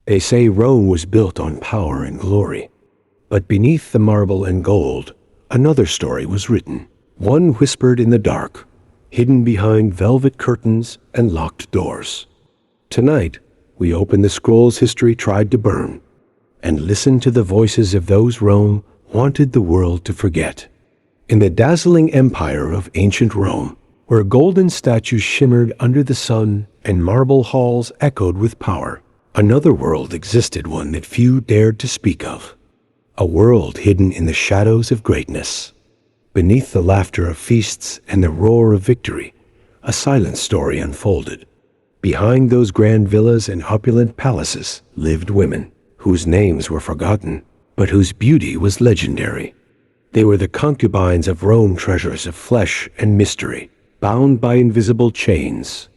They say Rome was built on power and glory. But beneath the marble and gold, another story was written, one whispered in the dark, hidden behind velvet curtains and locked doors. Tonight, we open the scrolls history tried to burn, and listen to the voices of those Rome wanted the world to forget. In the dazzling empire of ancient Rome, where golden statues shimmered under the sun and marble halls echoed with power, another world existed, one that few dared to speak of. A world hidden in the shadows of greatness. Beneath the laughter of feasts and the roar of victory, a silent story unfolded. Behind those grand villas and opulent palaces lived women, whose names were forgotten, but whose beauty was legendary. They were the concubines of Rome, treasures of flesh and mystery, bound by invisible chains.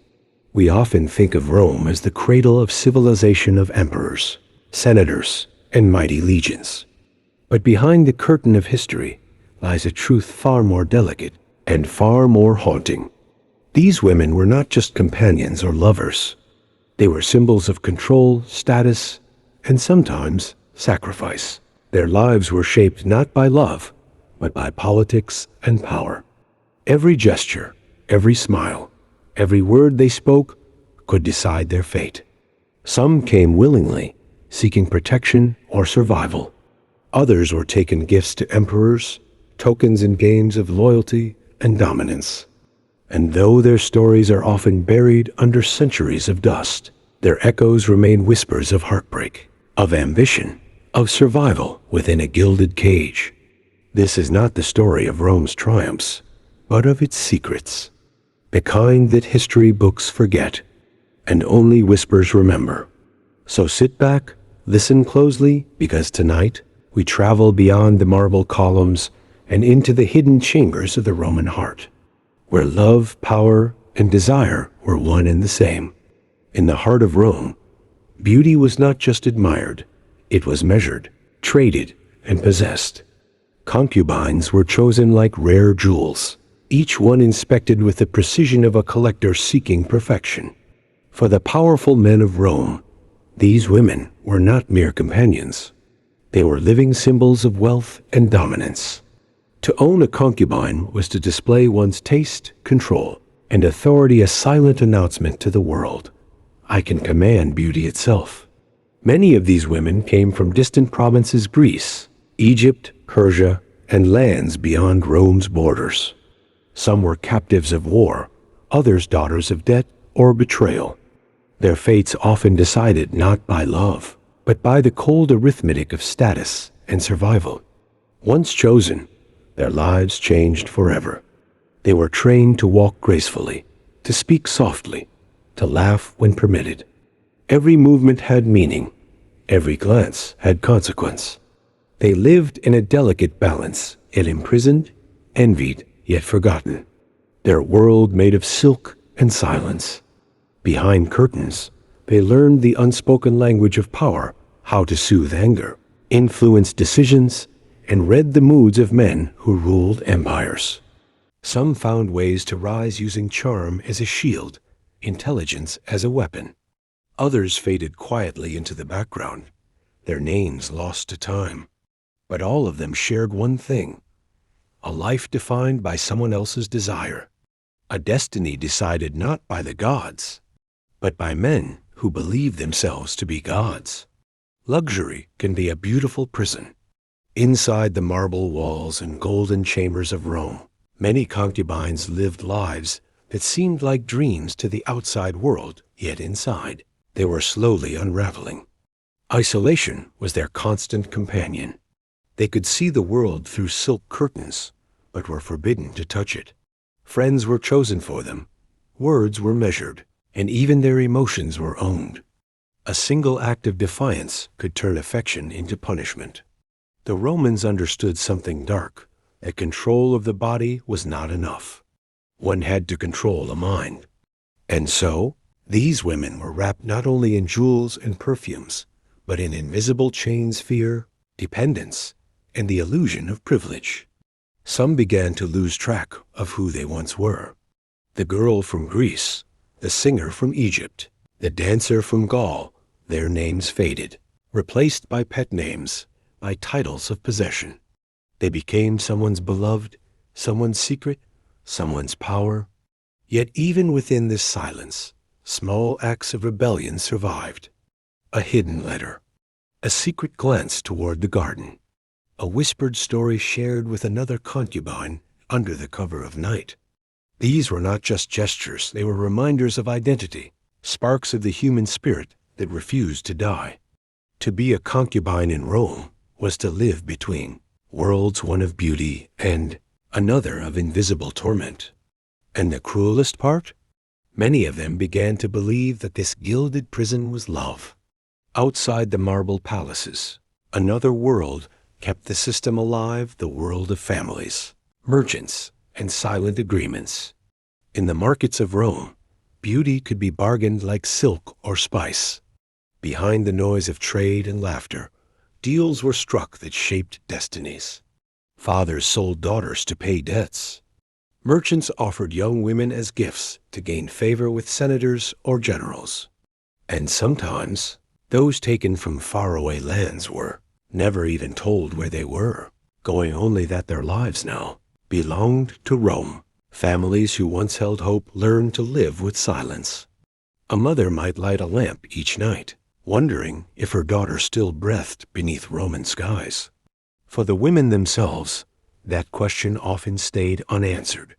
We often think of Rome as the cradle of civilization, of emperors, senators, and mighty legions. But behind the curtain of history lies a truth far more delicate and far more haunting. These women were not just companions or lovers. They were symbols of control, status, and sometimes sacrifice. Their lives were shaped not by love, but by politics and power. Every gesture, every smile, every word they spoke could decide their fate. Some came willingly, seeking protection or survival. Others were taken gifts to emperors, tokens and games of loyalty and dominance. And though their stories are often buried under centuries of dust, their echoes remain whispers of heartbreak, of ambition, of survival within a gilded cage. This is not the story of Rome's triumphs, but of its secrets, the kind that history books forget, and only whispers remember. So sit back, listen closely, because tonight we travel beyond the marble columns and into the hidden chambers of the Roman heart, where love, power, and desire were one and the same. In the heart of Rome, beauty was not just admired, it was measured, traded, and possessed. Concubines were chosen like rare jewels, each one inspected with the precision of a collector seeking perfection. For the powerful men of Rome, these women were not mere companions. They were living symbols of wealth and dominance. To own a concubine was to display one's taste, control, and authority, a silent announcement to the world. I can command beauty itself. Many of these women came from distant provinces: Greece, Egypt, Persia, and lands beyond Rome's borders. Some were captives of war, others daughters of debt or betrayal. Their fates often decided not by love, but by the cold arithmetic of status and survival. Once chosen, their lives changed forever. They were trained to walk gracefully, to speak softly, to laugh when permitted. Every movement had meaning, every glance had consequence. They lived in a delicate balance, yet imprisoned, envied, yet forgotten. Their world made of silk and silence. Behind curtains, they learned the unspoken language of power, how to soothe anger, influence decisions, and read the moods of men who ruled empires. Some found ways to rise using charm as a shield, intelligence as a weapon. Others faded quietly into the background, their names lost to time. But all of them shared one thing: a life defined by someone else's desire, a destiny decided not by the gods, but by men who believed themselves to be gods. Luxury can be a beautiful prison. Inside the marble walls and golden chambers of Rome, many concubines lived lives that seemed like dreams to the outside world, yet inside, they were slowly unraveling. Isolation was their constant companion. They could see the world through silk curtains, but were forbidden to touch it. Friends were chosen for them, words were measured, and even their emotions were owned. A single act of defiance could turn affection into punishment. The Romans understood something dark, that control of the body was not enough. One had to control a mind. And so, these women were wrapped not only in jewels and perfumes, but in invisible chains, fear, dependence, and the illusion of privilege. Some began to lose track of who they once were. The girl from Greece, the singer from Egypt, the dancer from Gaul, Their names faded, replaced by pet names, by titles of possession. They became someone's beloved, someone's secret, someone's power. Yet even within this silence, small acts of rebellion survived. A hidden letter, a secret glance toward the garden, a whispered story shared with another concubine under the cover of night. These were not just gestures, they were reminders of identity, sparks of the human spirit that refused to die. To be a concubine in Rome was to live between worlds, one of beauty and another of invisible torment. And the cruelest part? Many of them began to believe that this gilded prison was love. Outside the marble palaces, another world kept the system alive, the world of families, merchants, and silent agreements. In the markets of Rome, beauty could be bargained like silk or spice. Behind the noise of trade and laughter, deals were struck that shaped destinies. Fathers sold daughters to pay debts. Merchants offered young women as gifts to gain favor with senators or generals. And sometimes, those taken from faraway lands were never even told where they were, going only that their lives now belonged to Rome. Families who once held hope learned to live with silence. A mother might light a lamp each night, wondering if her daughter still breathed beneath Roman skies. For the women themselves, that question often stayed unanswered.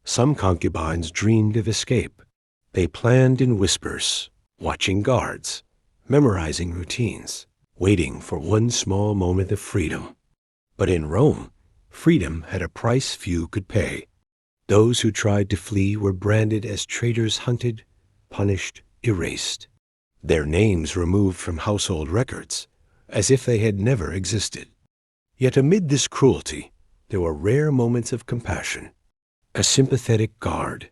Some concubines dreamed of escape. They planned in whispers, watching guards, memorizing routines, waiting for one small moment of freedom. But in Rome, freedom had a price few could pay. Those who tried to flee were branded as traitors, hunted, punished, erased. Their names removed from household records, as if they had never existed. Yet amid this cruelty, there were rare moments of compassion. A sympathetic guard,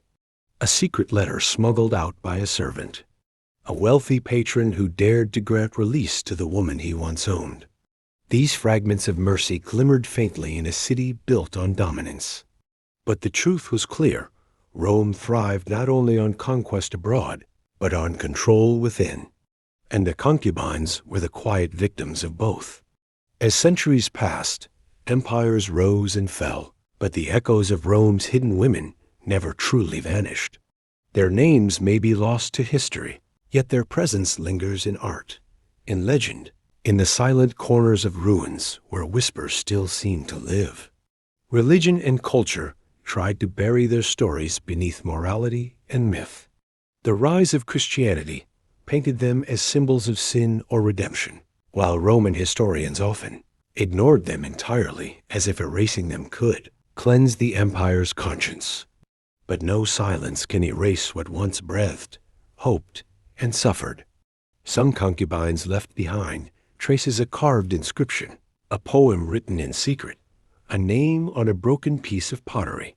a secret letter smuggled out by a servant, a wealthy patron who dared to grant release to the woman he once owned. These fragments of mercy glimmered faintly in a city built on dominance. But the truth was clear. Rome thrived not only on conquest abroad, but on control within. And the concubines were the quiet victims of both. As centuries passed, empires rose and fell, but the echoes of Rome's hidden women never truly vanished. Their names may be lost to history, yet their presence lingers in art, in legend, in the silent corners of ruins where whispers still seem to live. Religion and culture tried to bury their stories beneath morality and myth. The rise of Christianity painted them as symbols of sin or redemption, while Roman historians often ignored them entirely, as if erasing them could cleanse the empire's conscience. But no silence can erase what once breathed, hoped, and suffered. Some concubines left behind traces a carved inscription, a poem written in secret, a name on a broken piece of pottery.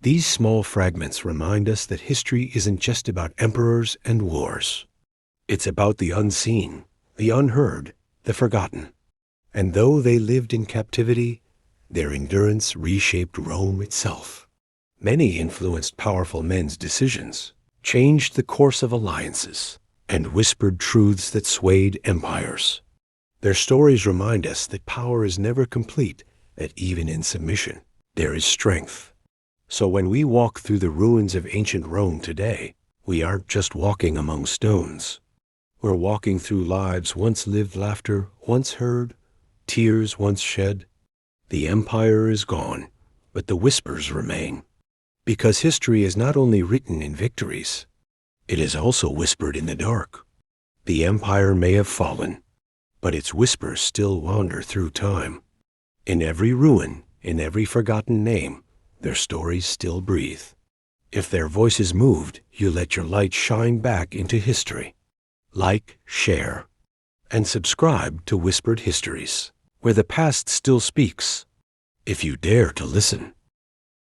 These small fragments remind us that history isn't just about emperors and wars. It's about the unseen, the unheard, the forgotten. And though they lived in captivity, their endurance reshaped Rome itself. Many influenced powerful men's decisions, changed the course of alliances, and whispered truths that swayed empires. Their stories remind us that power is never complete, that even in submission, there is strength. So when we walk through the ruins of ancient Rome today, we aren't just walking among stones. We're walking through lives once lived, laughter once heard, tears once shed. The empire is gone, but the whispers remain. Because history is not only written in victories, it is also whispered in the dark. The empire may have fallen, but its whispers still wander through time. In every ruin, in every forgotten name, their stories still breathe. If their voices moved, you let your light shine back into history. Like, share, and subscribe to Whispered Histories, where the past still speaks, if you dare to listen.